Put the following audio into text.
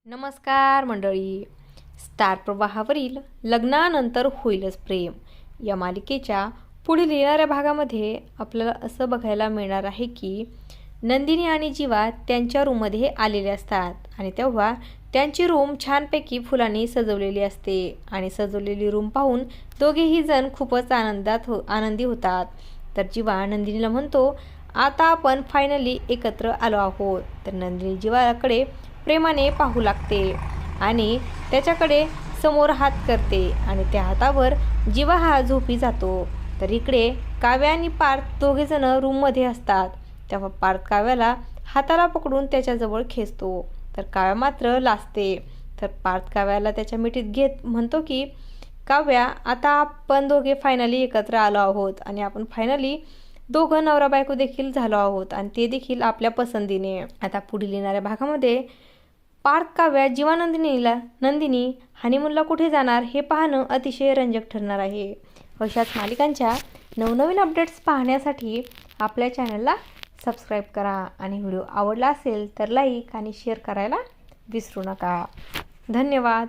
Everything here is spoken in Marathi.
नमस्कार मंडळी. स्टार प्रवाहावरील लग्नानंतर होईलच प्रेम या मालिकेच्या पुढील येणाऱ्या भागामध्ये आपल्याला असं बघायला मिळणार आहे की नंदिनी आणि जीवा त्यांच्या रूममध्ये आलेले असतात आणि तेव्हा त्यांची रूम छानपैकी फुलांनी सजवलेली असते आणि सजवलेली रूम पाहून दोघेही जण खूपच आनंदी होतात. तर जीवा नंदिनीला म्हणतो, आता आपण फायनली एकत्र आलो आहोत. तर नंदिनी जीवाकडे प्रेमाने पाहू लागते आणि त्याच्याकडे समोर हात करते आणि त्या हातावर जीवा हा झोपी जातो. तर इकडे काव्या आणि पार्थ दोघेजण रूममध्ये असतात. तेव्हा पार्थ काव्याला हाताला पकडून त्याच्याजवळ खेचतो. तर काव्या मात्र लाजते. तर पार्थ काव्याला त्याच्या मिठीत घेत म्हणतो की काव्या, आता आपण दोघे फायनली एकत्र आलो आहोत आणि आपण फायनली दोघं नवरा बायको देखील झालो आहोत आणि ते देखील आपल्या पसंतीने. आता पुढील येणाऱ्या भागामध्ये पार्थ काव्या जीवा नंदिनी हनीमूनला कुठे जाणार हे पाहणं अतिशय रंजक ठरणार आहे. अशाच मालिकांच्या नवनवीन अपडेट्स पाहण्यासाठी आपल्या चॅनलला सबस्क्राईब करा आणि व्हिडिओ आवडला असेल तर लाईक आणि शेअर करायला विसरू नका. धन्यवाद.